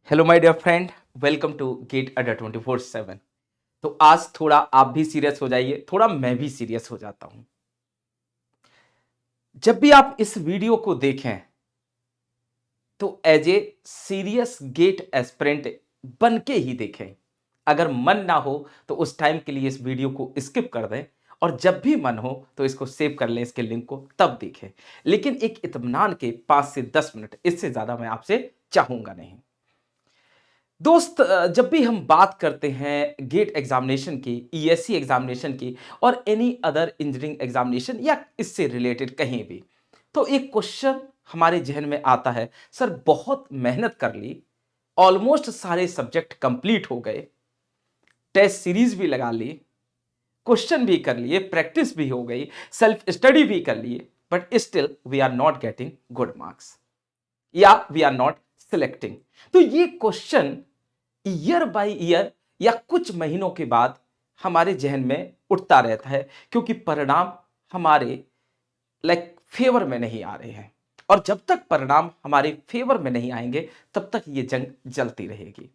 Hello my dear friend, welcome to GATE Adda 24/7। तो आज थोड़ा आप भी सीरियस हो जाइए, थोड़ा मैं भी सीरियस हो जाता हूं। जब भी आप इस वीडियो को देखें तो as a serious GATE aspirant बन के ही देखें। अगर मन ना हो तो उस टाइम के लिए इस वीडियो को स्किप कर दें, और जब भी मन हो तो इसको सेव कर लें, इसके लिंक को, तब देखें। लेकिन एक इत्मीनान के 5 से 10 मिनट, इससे ज्यादा मैं आपसे चाहूंगा नहीं। दोस्त, जब भी हम बात करते हैं गेट एग्जामिनेशन की, ईएससी एग्जामिनेशन की, और एनी अदर इंजीनियरिंग एग्जामिनेशन या इससे रिलेटेड कहीं भी, तो एक क्वेश्चन हमारे जहन में आता है। सर, बहुत मेहनत कर ली, ऑलमोस्ट सारे सब्जेक्ट कंप्लीट हो गए, टेस्ट सीरीज भी लगा ली, क्वेश्चन भी कर लिए, प्रैक्टिस भी हो गई, सेल्फ स्टडी भी कर लिए, but still we are not getting good marks, या वी आर नॉट सिलेक्टिंग। तो ये क्वेश्चन ईयर बाय ईयर या कुछ महीनों के बाद हमारे जहन में उठता रहता है, क्योंकि परिणाम हमारे फेवर में नहीं आ रहे हैं। और जब तक परिणाम हमारे फेवर में नहीं आएंगे, तब तक ये जंग चलती रहेगी।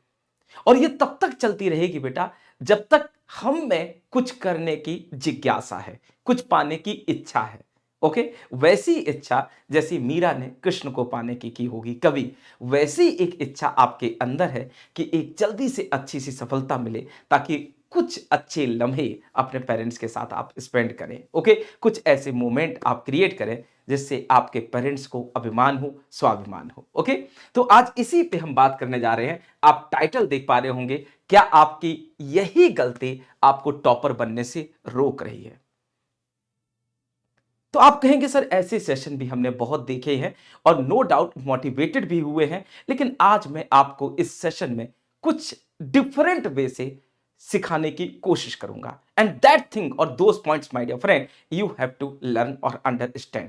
और ये तब तक चलती रहेगी बेटा, जब तक हम में कुछ करने की जिज्ञासा है, कुछ पाने की इच्छा है। ओके, वैसी इच्छा जैसी मीरा ने कृष्ण को पाने की होगी कभी, वैसी एक इच्छा आपके अंदर है कि एक जल्दी से अच्छी सी सफलता मिले, ताकि कुछ अच्छे लम्हे अपने पेरेंट्स के साथ आप स्पेंड करें। ओके, कुछ ऐसे मोमेंट आप क्रिएट करें जिससे आपके पेरेंट्स को अभिमान हो, स्वाभिमान हो। ओके, तो आज इसी पे हम बात करने जा रहे हैं। आप टाइटल देख पा रहे होंगे, क्या आपकी यही गलती आपको टॉपर बनने से रोक रही है? तो आप कहेंगे सर, ऐसे सेशन भी हमने बहुत देखे हैं और नो डाउट मोटिवेटेड भी हुए हैं, लेकिन आज मैं आपको इस सेशन में कुछ डिफरेंट वे से सिखाने की कोशिश करूंगा। एंड दैट थिंग और those points my dear friend, you have to learn और अंडरस्टैंड।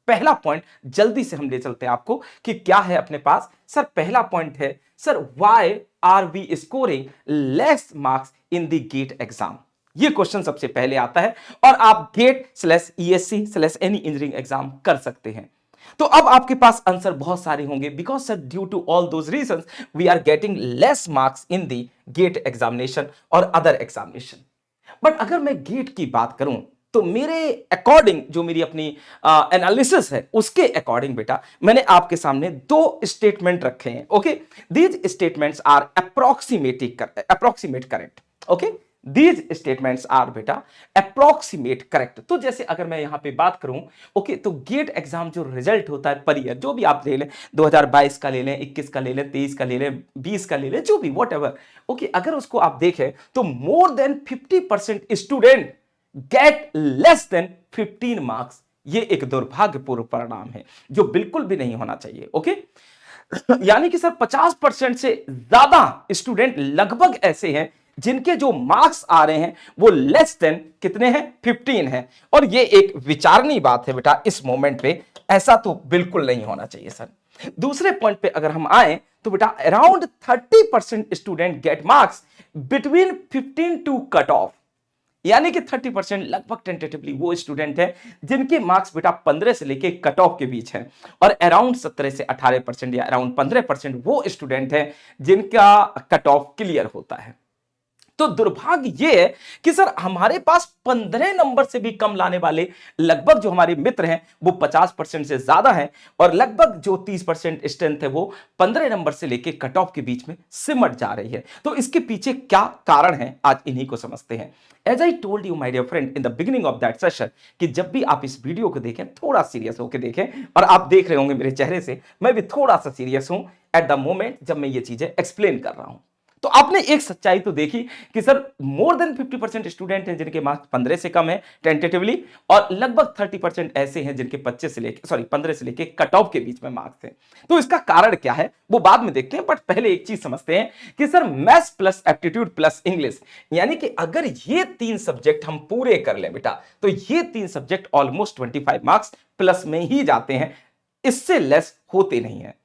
पहला पॉइंट जल्दी से हम ले चलते हैं आपको कि क्या है अपने पास। सर, पहला पॉइंट है, sir, why are we scoring less marks in the GATE exam? ये क्वेश्चन सबसे पहले आता है, और आप GATE slash ESC slash any engineering exam कर सकते हैं। तो अब आपके पास आंसर बहुत सारे होंगे, because sir due to all those reasons we are getting less marks in the GATE examination और अदर एग्जामिनेशन। बट अगर मैं गेट की बात करूं, तो मेरे अकॉर्डिंग, जो मेरी अपनी एनालिसिस है, उसके अकॉर्डिंग बेटा मैंने आपके सामने दो स्टेटमेंट रखे हैं। Okay, these statements are approximate correct. Okay, these statements are बेटा अप्रोक्सीमेट करेक्ट। तो जैसे अगर मैं यहां पे बात करूं, ओके, तो गेट एग्जाम जो रिजल्ट होता है पर ईयर, जो भी आप ले लें, 2022 का ले लें, 21 का ले लें, 23 का ले लें, 20 का ले लें, जो भी वॉट एवर। ओके, अगर उसको आप देखें तो मोर than 50% student get less than 15 marks. ये एक दुर्भाग्यपूर्ण परिणाम है, जो बिल्कुल भी नहीं होना चाहिए। ओके, यानी कि सर 50% से ज्यादा स्टूडेंट लगभग ऐसे हैं जिनके जो मार्क्स आ रहे हैं वो लेस देन कितने हैं? 15 हैं। और ये एक विचारणीय बात है बेटा इस मोमेंट पे, ऐसा तो बिल्कुल नहीं होना चाहिए सर। दूसरे पॉइंट पे अगर हम आए तो बेटा around 30% student GATE marks between 15 to cut off. यानी कि 30% लगभग टेंटेटिवली वो स्टूडेंट है जिनके मार्क्स बेटा 15 से लेके कट ऑफ के बीच है, और अराउंड 17 से 18% या अराउंड 15% वो स्टूडेंट है जिनका कट ऑफ क्लियर होता है। तो दुर्भाग्य ये है कि सर हमारे पास 15 नंबर से भी कम लाने वाले लगभग जो हमारे मित्र हैं वो 50% से ज्यादा हैं, और लगभग जो 30% स्ट्रेंथ है वो 15 नंबर से लेके कट ऑफ के बीच में सिमट जा रही है। तो इसके पीछे क्या कारण है, आज इन्हीं को समझते हैं। As I told you my dear friend in the beginning of that session, कि जब भी आप इस वीडियो को देखें, थोड़ा सीरियस होकर देखें, और आप देख रहे होंगे मेरे चेहरे से मैं भी थोड़ा सा सीरियस हूं एट द मोमेंट जब मैं ये चीजें एक्सप्लेन कर रहा हूं। तो आपने एक सच्चाई तो देखी कि सर मोर देन 50% स्टूडेंट हैं जिनके मार्क्स 15 से कम है टेंटेटिवली, और लगभग 30% ऐसे हैं जिनके 15 से लेके कट ऑफ के बीच में मार्क्स हैं। तो इसका कारण क्या है वो बाद में देखते हैं, बट पहले एक चीज समझते हैं कि sir maths plus aptitude plus English, यानी कि अगर ये 3 सब्जेक्ट हम पूरे कर लें बेटा, तो ये 3 सब्जेक्ट ऑलमोस्ट 25 मार्क्स प्लस में ही जाते हैं, इससे लेस होते नहीं है।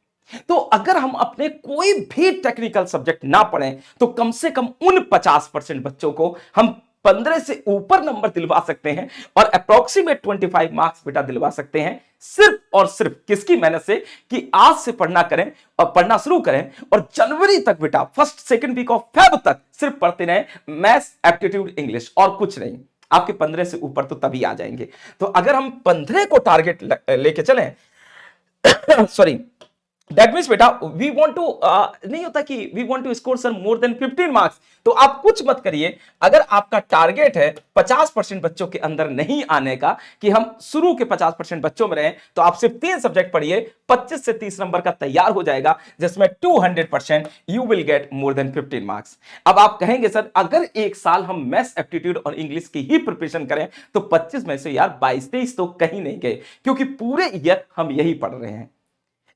तो अगर हम अपने कोई भी टेक्निकल सब्जेक्ट ना पढ़ें, तो कम से कम उन 50% बच्चों को हम 15 से ऊपर नंबर दिलवा सकते हैं और अप्रोक्सीमेट 25 मार्क्स बेटा दिलवा सकते हैं सिर्फ और सिर्फ किसकी मेहनत से कि आज से पढ़ना करें और पढ़ना शुरू करें और जनवरी तक बेटा first second week of Feb तक सिर्फ पढ़ते रहे मैथ्स एप्टीट्यूड इंग्लिश और कुछ नहीं। आपके 15 से ऊपर तो तभी आ जाएंगे। तो अगर हम 15 को टारगेट लेके चलें सॉरी दैट मीन्स बेटा वी वांट टू नहीं होता कि we want to score sir more than 15 marks. तो आप कुछ मत करिए, अगर आपका टारगेट है 50% बच्चों के अंदर नहीं आने का कि हम शुरू के 50% बच्चों में रहें, तो आप सिर्फ 3 सब्जेक्ट पढ़िए, 25 से 30 नंबर का तैयार हो जाएगा जिसमें 200% you will get more than 15 marks. अब आप कहेंगे सर अगर एक साल हम मैथ्स एप्टीट्यूड और इंग्लिश की ही प्रिपरेशन करें तो 25 में से यार 22-23 तो कहीं नहीं गए, क्योंकि पूरे ईयर हम यही पढ़ रहे हैं।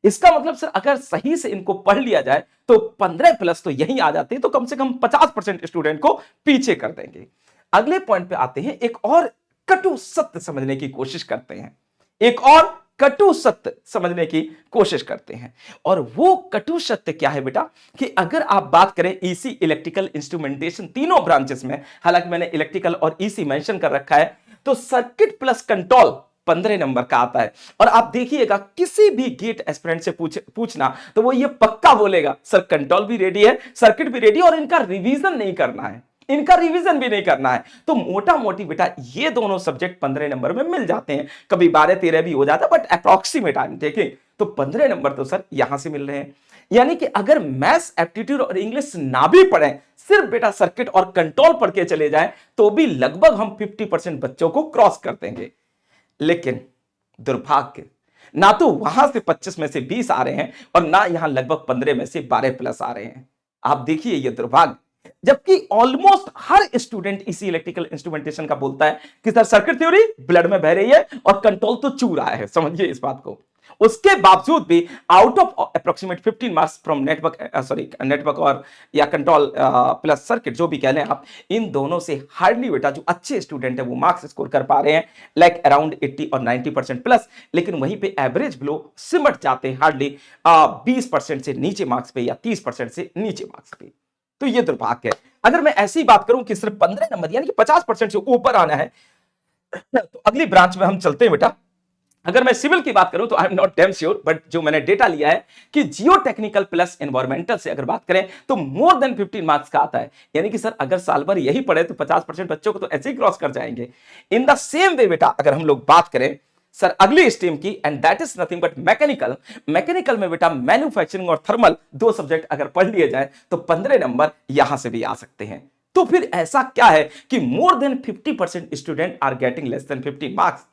इसका मतलब सर अगर सही से इनको पढ़ लिया जाए तो 15 प्लस तो यही आ जाते हैं, तो कम से कम 50% स्टूडेंट को पीछे कर देंगे। अगले पॉइंट पे आते हैं, एक और कटु सत्य समझने की कोशिश करते हैं, एक और कटु सत्य समझने की कोशिश करते हैं। और वो कटु सत्य क्या है बेटा कि अगर आप बात करें ईसी इलेक्ट्रिकल इंस्ट्रूमेंटेशन तीनों ब्रांचेस में, हालांकि मैंने इलेक्ट्रिकल और ईसी मेंशन कर रखा है, तो सर्किट प्लस कंट्रोल 15 नंबर का आता है। और आप देखिएगा किसी भी गेट एस्पिरेंट से पूछना तो वो ये पक्का बोलेगा सर कंट्रोल भी रेडी है, सर्किट भी रेडी, और इनका रिवीजन नहीं करना है, इनका रिवीजन भी नहीं करना है। तो मोटा मोटी बेटा ये दोनों सब्जेक्ट 15 नंबर में मिल जाते हैं, कभी 12-13 भी हो जाता है, but approximate I am taking, तो 15 नंबर तो सर यहां से मिल रहे हैं। यानी कि अगर मैथ्स एप्टीट्यूड और इंग्लिश ना भी पढ़ें, सिर्फ बेटा सर्किट और कंट्रोल पढ़ के चले जाएं, तो भी लगभग हम 50% बच्चों को क्रॉस कर देंगे। लेकिन दुर्भाग्य, ना तो वहां से 25 में से 20 आ रहे हैं और ना यहां लगभग 15 में से 12 प्लस आ रहे हैं। आप देखिए ये दुर्भाग्य, जबकि ऑलमोस्ट हर स्टूडेंट इसी इलेक्ट्रिकल इंस्ट्रूमेंटेशन का बोलता है कि सर सर्किट थ्योरी ब्लड में बह रही है और कंट्रोल तो चू रहा है, समझिए इस बात को। उसके बावजूद भी out of approximate 15 marks from network और या कंट्रोल प्लस सर्किट जो भी कह लें आप, इन दोनों से हार्डली बेटा जो अच्छे स्टूडेंट है वो मार्क्स स्कोर कर पा रहे हैं, लाइक अराउंड 80 और 90% प्लस। लेकिन वहीं पे एवरेज लोग सिमट जाते हैं हार्डली 20% से नीचे मार्क्स पे या 30% से नीचे मार्क्स पे। तो ये दुर्भाग्य है। अगर मैं ऐसी बात करूं कि सिर्फ 15 नंबर यानी कि 50% से ऊपर आना है, तो अगली ब्रांच में हम चलते हैं बेटा। अगर मैं सिविल की बात करूं तो I am not damn sure, but जो मैंने डेटा लिया है कि जियो टेक्निकल प्लस एनवायरमेंटल से अगर बात करें तो मोर देन 15 मार्क्स का आता है। यानी कि सर अगर साल भर यही पढ़े तो 50% बच्चों को तो ऐसे ही क्रॉस कर जाएंगे। इन द सेम वे बेटा अगर हम लोग बात करें सर अगली स्ट्रीम की, and that is nothing but mechanical में बेटा मैन्युफैक्चरिंग और थर्मल 2 सब्जेक्ट अगर पढ़ लिए जाए तो 15 नंबर यहां से भी आ सकते हैं। तो फिर ऐसा क्या है कि more than 50% student are getting less than 50 marks,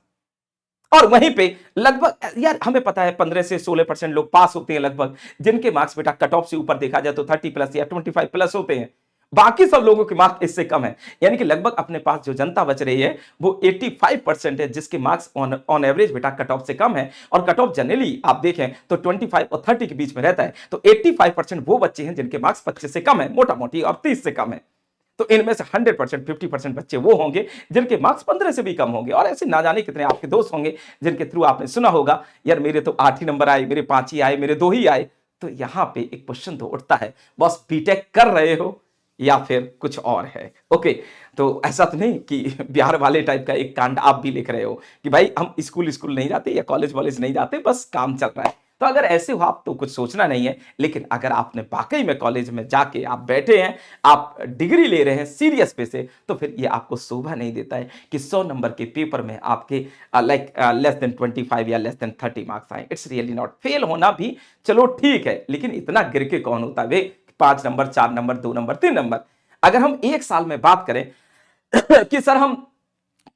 और वहीं पे लगभग यार हमें पता है 15 से 16% लोग पास होते हैं लगभग, जिनके मार्क्स बेटा कट ऑफ से ऊपर देखा जाए तो 30 प्लस या 25 प्लस होते हैं। बाकी सब लोगों के मार्क्स इससे कम है। यानी कि लगभग अपने पास जो जनता बच रही है वो 85% है जिसके मार्क्स ऑन एवरेज बेटा कट ऑफ से कम है। और कट ऑफ जनरली आप देखें तो 25 और 30 के बीच में रहता है। तो 85% वो बच्चे हैं जिनके मार्क्स 25 से कम है मोटा मोटी, और 30 से कम है। तो इनमें से 100% 50% बच्चे वो होंगे जिनके मार्क्स 15 से भी कम होंगे। और ऐसे ना जाने कितने आपके दोस्त होंगे जिनके थ्रू आपने सुना होगा यार मेरे तो 8 ही नंबर आए, मेरे 5 ही आए, मेरे 2 ही आए। तो यहां पे एक क्वेश्चन तो उठता है, बस बीटेक कर रहे हो या फिर कुछ और है। ओके, तो ऐसा तो नहीं कि बिहार वाले टाइप का एक कांड आप भी लिख रहे हो कि भाई हम स्कूल नहीं जाते या कॉलेज वॉलेज नहीं जाते, बस काम चल रहा है। तो अगर ऐसे हो आप तो कुछ सोचना नहीं है। लेकिन अगर आपने वाकई में कॉलेज में जाके आप बैठे हैं, आप डिग्री ले रहे हैं सीरियस पे से, तो फिर ये आपको शोभा नहीं देता है कि 100 नंबर के पेपर में आपके लाइक लेस देन 25 या लेस देन 30 मार्क्स आए। It's really not. फेल होना भी चलो ठीक है, लेकिन इतना गिर के कौन होता है? 5 नंबर, 4 नंबर, 2 नंबर, 3 नंबर। अगर हम एक साल में बात करें कि सर हम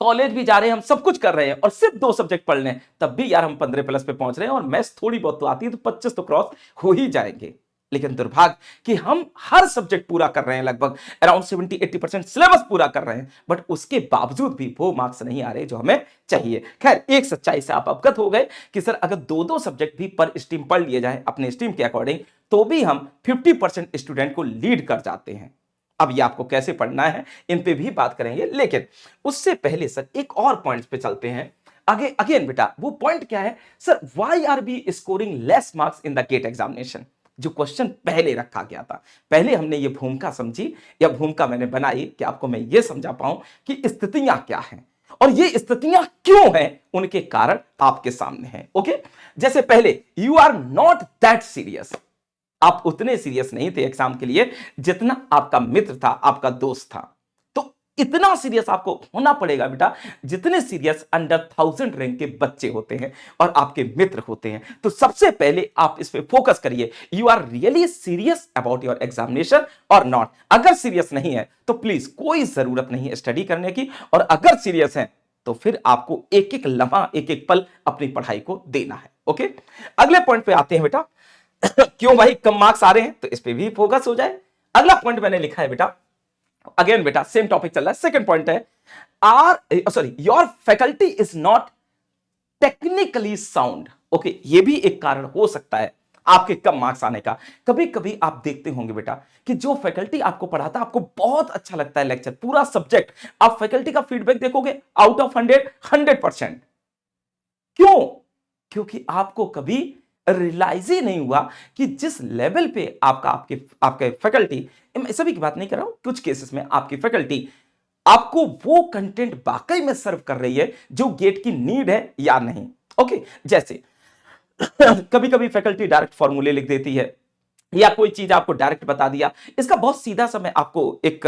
कॉलेज भी जा रहे हैं, हम सब कुछ कर रहे हैं और सिर्फ 2 सब्जेक्ट पढ़ लें, तब भी यार हम 15 प्लस पे पहुंच रहे हैं और मैथ्स थोड़ी बहुत तो आती है, तो 25 तो क्रॉस हो ही जाएंगे। लेकिन दुर्भाग्य कि हम हर सब्जेक्ट पूरा कर रहे हैं, लगभग अराउंड 70-80% सिलेबस पूरा कर रहे हैं, बट उसके बावजूद भी वो मार्क्स नहीं आ रहे जो हमें चाहिए। खैर, एक सच्चाई से आप अवगत हो गए कि सर अगर 2-2 सब्जेक्ट भी पर स्ट्रीम पढ़ लिए जाए अपने स्ट्रीम के अकॉर्डिंग, तो भी हम 50% स्टूडेंट को लीड कर जाते हैं। अब ये आपको कैसे पढ़ना है इन पे भी बात करेंगे, लेकिन उससे पहले सर एक और पॉइंट्स पे चलते हैं आगे। अगेन बेटा वो पॉइंट क्या है sir, why are we scoring less marks in the GATE examination? जो क्वेश्चन पहले रखा गया था। पहले हमने ये भूमिका समझी या भूमिका मैंने बनाई कि आपको मैं ये समझा पाऊं कि स्थितियां क्या हैं और ये स्थितियां क्यों हैं, उनके कारण आपके सामने हैं। ओके, जैसे पहले you are not that serious, आप उतने सीरियस नहीं थे एग्जाम के लिए जितना आपका मित्र था, आपका दोस्त था। तो इतना सीरियस आपको होना पड़ेगा बेटा जितने सीरियस अंडर 1000 रैंक के बच्चे होते हैं और आपके मित्र होते हैं। तो सबसे पहले आप इस पे फोकस करिए, you are really serious about your examination और नॉट। अगर सीरियस नहीं है तो प्लीज कोई जरूरत नहीं है स्टडी करने की, और अगर सीरियस है तो फिर आपको एक एक लम्हा एक एक पल अपनी पढ़ाई को देना है। ओके, अगले पॉइंट पे आते हैं बेटा। क्यों भाई कम मार्क्स आ रहे हैं, तो इस पे भी फोकस हो जाए। अगला पॉइंट मैंने लिखा है बेटा, अगेन बेटा सेम टॉपिक चल रहा है, सेकंड पॉइंट है your faculty is not technically sound. Okay, ये भी एक कारण हो सकता है आपके कम मार्क्स आने का। कभी कभी आप देखते होंगे बेटा कि जो फैकल्टी आपको पढ़ाता है आपको बहुत अच्छा लगता है लेक्चर, पूरा सब्जेक्ट, आप फैकल्टी का फीडबैक देखोगे आउट ऑफ 100% क्यों? क्योंकि आपको कभी रियलाइज ही नहीं हुआ कि जिस लेवल पे आपके आपके फैकल्टी, सभी की बात नहीं कर रहा हूं, कुछ केसेस में आपकी फैकल्टी आपको वो कंटेंट वाकई में सर्व कर रही है जो गेट की नीड है या नहीं। ओके, जैसे कभी कभी फैकल्टी डायरेक्ट फॉर्मूले लिख देती है या कोई चीज आपको डायरेक्ट बता दिया। इसका बहुत सीधा सा मैं आपको एक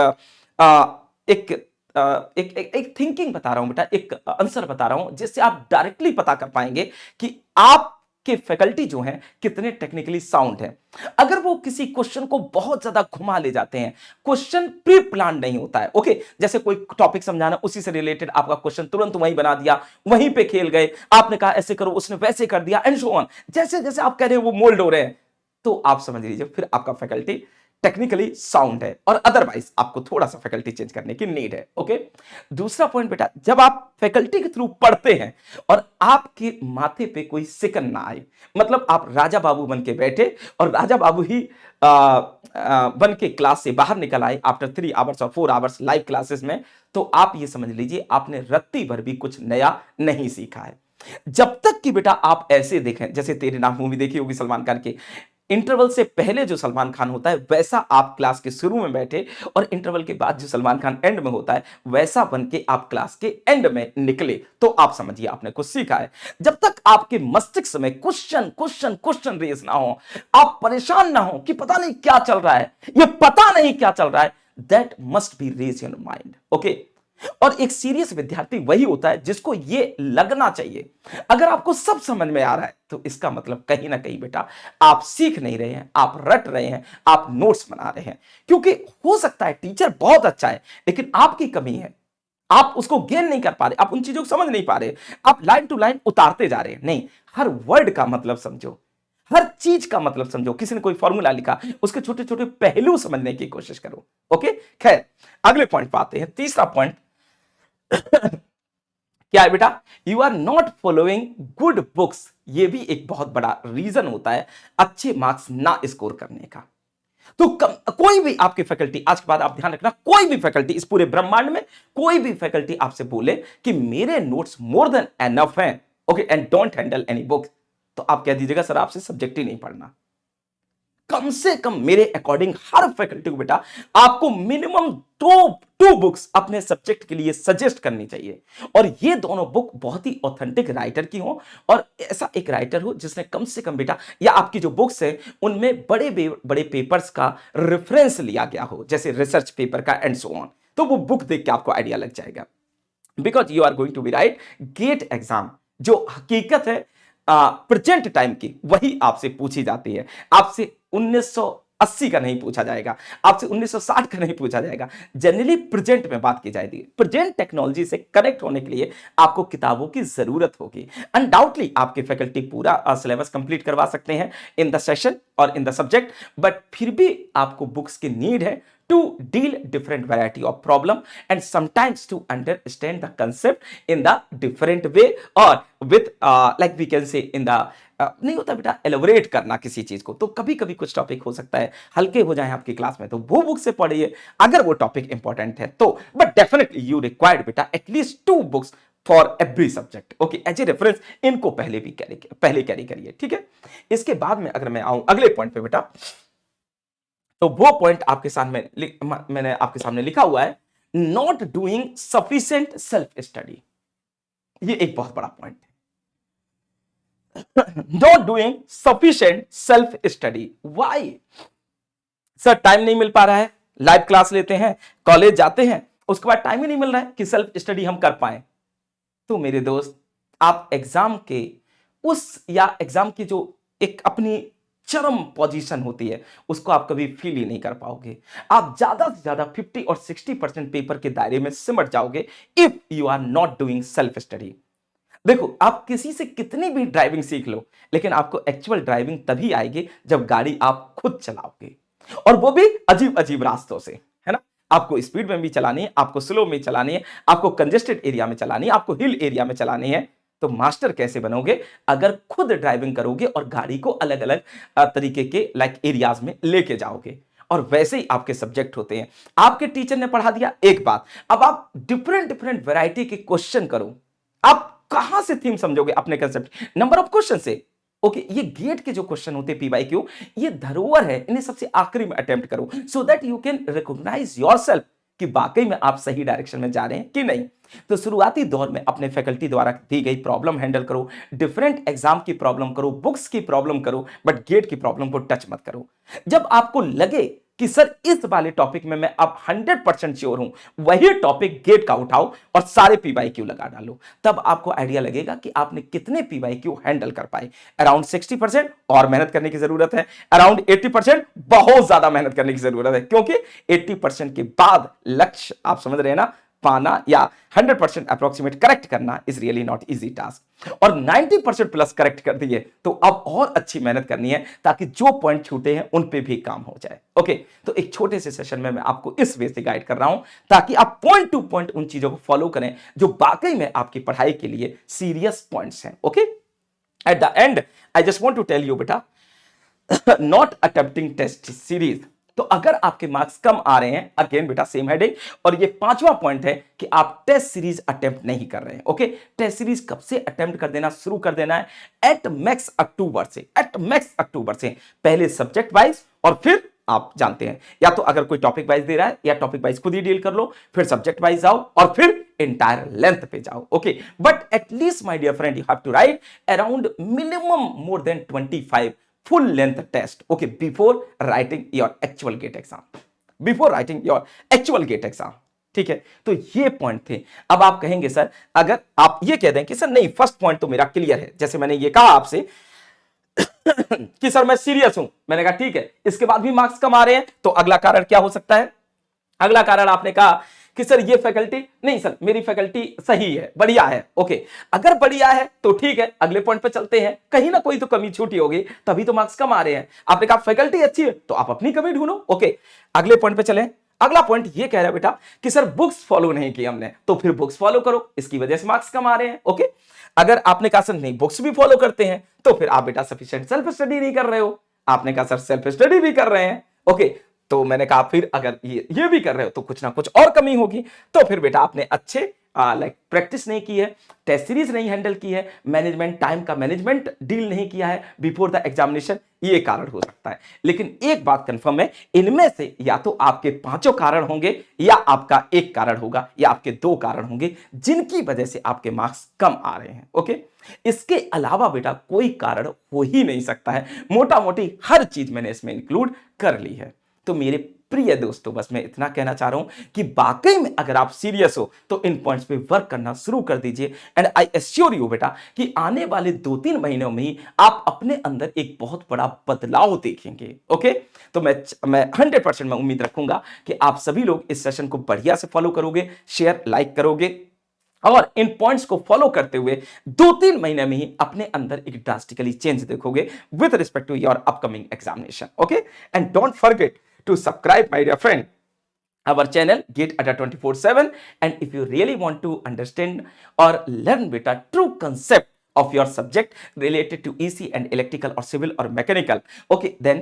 एक एक थिंकिंग बता रहा हूं बेटा, एक आंसर बता रहा हूं जिससे आप डायरेक्टली पता कर पाएंगे कि आपके फैकल्टी जो हैं कितने टेक्निकली साउंड हैं। अगर वो किसी क्वेश्चन को बहुत ज्यादा घुमा ले जाते हैं, क्वेश्चन प्री प्लान नहीं होता है। ओके, जैसे कोई टॉपिक समझाना, उसी से रिलेटेड आपका क्वेश्चन तुरंत वहीं बना दिया, वहीं पे खेल गए, आपने कहा ऐसे करो, उसने वैसे कर दिया एंड सो ऑन। जैसे जैसे आप कह रहे हो वो मोल्ड हो रहे हैं, तो आप समझ लीजिए फिर आपका फैकल्टी टेक्निकली साउंड है, और अदरवाइज आपको थोड़ा सा फैकल्टी चेंज करने की नीड है। ओके, दूसरा पॉइंट बेटा, जब आप फैकल्टी के थ्रू पढ़ते हैं और आपके माथे पे कोई सिकन ना आए, मतलब आप राजा बाबू बन के बैठे और राजा बाबू ही बन के क्लास से बाहर निकल आए आफ्टर 3 आवर्स और 4 आवर्स लाइव क्लासेस में, तो आप ये समझ लीजिए आपने रत्ती भर भी कुछ नया नहीं सीखा है। जब तक कि बेटा आप ऐसे देखें, जैसे तेरे नाम मूवी देखी होगी सलमान खान की, इंटरवल से पहले जो सलमान खान होता है वैसा आप क्लास के शुरू में बैठे, और इंटरवल के बाद जो सलमान खान एंड में होता है वैसा बन के आप क्लास के एंड में निकले, तो आप समझिए आपने कुछ सीखा है। जब तक आपके मस्तिष्क में क्वेश्चन क्वेश्चन क्वेश्चन रेज ना हो, आप परेशान ना हो कि पता नहीं क्या चल रहा है, ये पता नहीं क्या चल रहा है, that must be raise in mind. Okay, और एक सीरियस विद्यार्थी वही होता है जिसको ये लगना चाहिए। अगर आपको सब समझ में आ रहा है तो इसका मतलब कहीं ना कहीं बेटा आप सीख नहीं रहे हैं, आप रट रहे हैं, आप नोट्स बना रहे हैं। क्योंकि हो सकता है टीचर बहुत अच्छा है लेकिन आपकी कमी है, आप उसको गेन नहीं कर पा रहे, आप उन चीजों को समझ नहीं पा रहे, आप लाइन टू लाइन उतारते जा रहे हैं। नहीं, हर वर्ड का मतलब समझो, हर चीज का मतलब समझो। किसी ने कोई फॉर्मूला लिखा, उसके छोटे छोटे पहलू समझने की कोशिश करो। ओके, खैर अगले पॉइंट पे आते हैं। तीसरा पॉइंट क्या है बेटा, you are not following good books. ये भी एक बहुत बड़ा रीजन होता है अच्छे मार्क्स ना स्कोर करने का। तो कोई भी आपकी फैकल्टी, आज के बाद आप ध्यान रखना, कोई भी फैकल्टी इस पूरे ब्रह्मांड में कोई भी फैकल्टी आपसे बोले कि मेरे नोट्स मोर देन एनफ हैं, okay, and don't handle any books, तो आप कह दीजिएगा सर आपसे सब्जेक्ट ही नहीं पढ़ना। कम से कम मेरे अकॉर्डिंग हर फैकल्टी को बेटा आपको मिनिमम टू बुक्स अपने सब्जेक्ट के लिए सजेस्ट करनी चाहिए, और ये दोनों बुक बहुत ही ऑथेंटिक राइटर की हो, और ऐसा एक राइटर हो जिसने कम से कम बेटा, या आपकी जो बुक्स है उनमें बड़े बड़े पेपर्स का रेफरेंस लिया गया हो, जैसे रिसर्च पेपर का एंड सो ऑन। तो वो बुक देख के आपको आइडिया लग जाएगा, because you are going to be right get exam. जो हकीकत है प्रेजेंट टाइम की वही आपसे पूछी जाती है, आपसे 1980 का नहीं पूछा जाएगा, आपसे 1960 का नहीं पूछा जाएगा। जनरली प्रेजेंट में बात की जाएगी। प्रेजेंट टेक्नोलॉजी से कनेक्ट होने के लिए आपको किताबों की जरूरत होगी। अनडाउटली आपकी फैकल्टी पूरा सिलेबस कंप्लीट करवा सकते हैं इन द सेशन और इन द सब्जेक्ट, बट फिर भी आपको बुक्स की नीड है to deal different variety of problem and sometimes to understand the concept in the different way or with like we can say in the नहीं होता बेटा elaborate करना किसी चीज को। तो कभी कभी कुछ टॉपिक हो सकता है हल्के हो जाए आपकी क्लास में, तो वो बुक से पढ़िए अगर वो टॉपिक इंपॉर्टेंट है तो, बट डेफिनेटली यू रिक्वायर्ड बेटा at least 2 books for every subject. Okay, as a reference इनको पहले कैरी करिए, ठीक है। इसके बाद में अगर मैं आऊं अगले पॉइंट पे बेटा, तो वो पॉइंट आपके सामने मैंने आपके सामने लिखा हुआ है, not doing sufficient self study. ये एक बहुत बड़ा पॉइंट है, not doing sufficient self study. Why sir? Time नहीं मिल पा रहा है, लाइव क्लास लेते हैं, कॉलेज जाते हैं, उसके बाद टाइम ही नहीं मिल रहा है कि सेल्फ स्टडी हम कर पाए। तो मेरे दोस्त, आप एग्जाम के या एग्जाम की जो एक अपनी चरम पोजीशन होती है उसको आप कभी फील ही नहीं कर पाओगे। आप ज्यादा से ज्यादा 50 और 60% पेपर के दायरे में सिमट जाओगे if you are not doing self study. देखो, आप किसी से कितनी भी ड्राइविंग सीख लो, लेकिन आपको एक्चुअल ड्राइविंग तभी आएगी जब गाड़ी आप खुद चलाओगे, और वो भी अजीब अजीब रास्तों से, है ना। आपको स्पीड में भी चलानी है, आपको स्लो में चलानी है, आपको कंजेस्टेड एरिया में चलानी है, आपको हिल एरिया में चलानी है। तो मास्टर कैसे बनोगे? अगर खुद ड्राइविंग करोगे और गाड़ी को अलग अलग तरीके के एरियाज में लेके जाओगे। और वैसे ही आपके सब्जेक्ट होते हैं, आपके टीचर ने पढ़ा दिया एक बात, अब आप डिफरेंट डिफरेंट वैरायटी के क्वेश्चन करो। आप कहां से थीम समझोगे अपने कंसेप्ट? नंबर ऑफ क्वेश्चन से। ओके, ये गेट के जो क्वेश्चन होते हैं पीवाईक्यू, ये धरोहर है, इन्हें सबसे आखिरी में अटेम्प्ट करो, so that you can recognise yourself कि वाकई में आप सही डायरेक्शन में जा रहे हैं कि नहीं। तो शुरुआती दौर में अपने फैकल्टी द्वारा दी गई प्रॉब्लम हैंडल करो, डिफरेंट एग्जाम की प्रॉब्लम करो, बुक्स की प्रॉब्लम करो, बट गेट की प्रॉब्लम को टच मत करो। जब आपको लगे कि सर इस वाले टॉपिक में मैं अब 100% श्योर हूं, वही टॉपिक गेट का उठाओ और सारे पीवाईक्यू लगा डालो, तब आपको आइडिया लगेगा कि आपने कितने पीवाईक्यू हैंडल कर पाए। अराउंड 60% और मेहनत करने की जरूरत है, अराउंड 80% बहुत ज्यादा मेहनत करने की जरूरत है, क्योंकि 80% के बाद लक्ष्य, आप समझ रहे हैं ना, पाना या 100% अप्रोक्सीमेट करेक्ट करना is really not easy task. और 90% प्लस करेक्ट कर दिए तो अब और अच्छी मेहनत करनी है, ताकि जो पॉइंट छूटे हैं उन पे भी काम हो जाए। ओके, तो एक छोटे से सेशन में मैं आपको इस वे से गाइड कर रहा हूं, ताकि आप पॉइंट टू पॉइंट उन चीजों को फॉलो करें जो वाकई में आपकी पढ़ाई के लिए सीरियस पॉइंट्स हैं। Okay, at the end I just want to tell you बेटा, नॉट अटेम्प्टिंग टेस्ट सीरीज। तो अगर आपके मार्क्स कम आ रहे हैं, अगेन बेटा सेम हेडिंग, और ये पांचवा पॉइंट है कि आप टेस्ट सीरीज अटेम्प्ट नहीं कर रहे हैं। ओके, टेस्ट सीरीज कब से अटेम्प्ट कर देना शुरू कर देना है? एट मैक्स अक्टूबर से, एट मैक्स अक्टूबर से। पहले सब्जेक्ट वाइज और फिर आप जानते हैं, या तो अगर कोई टॉपिक वाइज दे रहा है या टॉपिक वाइज खुद ही डील कर लो, फिर सब्जेक्ट वाइज जाओ और फिर एंटायर लेंथ पे जाओ। Okay, but at least my dear friend, you have to write around minimum more than 25 full length test, okay, before writing your actual gate exam, before writing your actual gate exam। ठीक है, तो ये point थे। अब आप कहेंगे sir, अगर आप ये कह दें कि सर नहीं, फर्स्ट पॉइंट तो मेरा क्लियर है, जैसे मैंने ये कहा आपसे कि सर मैं सीरियस हूं, मैंने कहा ठीक है, इसके बाद भी मार्क्स कम आ रहे हैं, तो अगला कारण क्या हो सकता है? अगला कारण आपने कहा कि सर ये फैकल्टी नहीं, सर मेरी फैकल्टी सही है, बढ़िया है। ओके, अगर बढ़िया है तो ठीक है, अगले पॉइंट पे चलते हैं, कहीं ना कोई तो कमी छूटी होगी, तभी तो मार्क्स कम आ रहे हैं। आपने कहा फैकल्टी अच्छी है तो आप अपनी कमी ढूंढो। ओके, अगले पॉइंट पे चलें। अगला पॉइंट ये कह रहा है बेटा कि सर बुक्स फॉलो नहीं की हमने, तो फिर बुक्स फॉलो करो, इसकी वजह से मार्क्स कम आ रहे हैं। ओके, अगर आपने कहा सर नहीं बुक्स भी फॉलो करते हैं, तो फिर आप बेटा सफिशिएंट सेल्फ स्टडी नहीं कर रहे हो। आपने कहा सर सेल्फ स्टडी भी कर रहे हैं। ओके, तो मैंने कहा फिर अगर ये भी कर रहे हो तो कुछ ना कुछ और कमी होगी। तो फिर बेटा आपने अच्छे प्रैक्टिस नहीं की है, टेस्ट सीरीज नहीं हैंडल की है, मैनेजमेंट, टाइम का मैनेजमेंट डील नहीं किया है बिफोर द एग्जामिनेशन, ये कारण हो सकता है। लेकिन एक बात कंफर्म है, इनमें से या तो आपके पांचों कारण होंगे, या आपका एक कारण होगा, या आपके दो कारण होंगे जिनकी वजह से आपके मार्क्स कम आ रहे हैं। ओके, इसके अलावा बेटा कोई कारण हो ही नहीं सकता है। मोटा मोटी हर चीज मैंने इसमें इंक्लूड कर ली है। तो मेरे प्रिय दोस्तों, बस मैं इतना कहना चाह रहा हूं कि वाकई में अगर आप सीरियस हो तो इन पॉइंट्स पे वर्क करना शुरू कर दीजिए, एंड आई एश्योर यू बेटा कि आने वाले 2-3 महीनों में ही आप अपने अंदर एक बहुत बड़ा बदलाव देखेंगे। ओके, तो मैं 100% मैं उम्मीद रखूंगा कि आप सभी लोग इस सेशन को बढ़िया से फॉलो करोगे, शेयर लाइक करोगे, और इन पॉइंट्स को फॉलो करते हुए 2-3 महीने में ही अपने अंदर एक ड्रास्टिकली चेंज देखोगे with respect to your upcoming examination. Okay, and don't forget to subscribe, my dear friend, our channel Gate Adda 24/7, and if you really want to understand or learn with a true concept of your subject related to EC and electrical or civil or mechanical, okay, then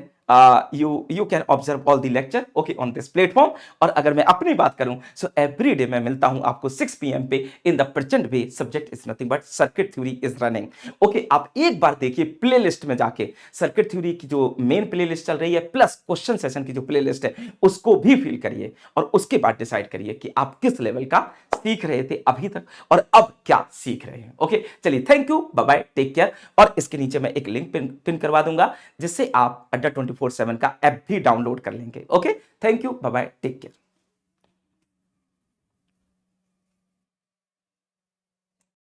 you can observe all the lecture okay on this platform। और अगर मैं अपनी बात करूं so every day मैं मिलता हूं आपको 6 PM पे in the present way, subject is nothing but circuit theory is running. Okay, आप एक बार देखिए प्लेलिस्ट में जाके सर्किट थ्योरी की जो मेन प्लेलिस्ट चल रही है प्लस क्वेश्चन सेशन की जो प्लेलिस्ट है उसको भी फिल करिए और उसके बाद डिसाइड करिए कि आप किस लेवल का सीख रहे थे अभी तक और अब क्या सीख रहे हैं। ओके चलिए, thank you, bye bye, take care. और इसके नीचे मैं एक लिंक पिन करवा दूंगा जिससे आप अड्डा 24/7 का ऐप भी डाउनलोड कर लेंगे। Okay, thank you, bye bye, take care.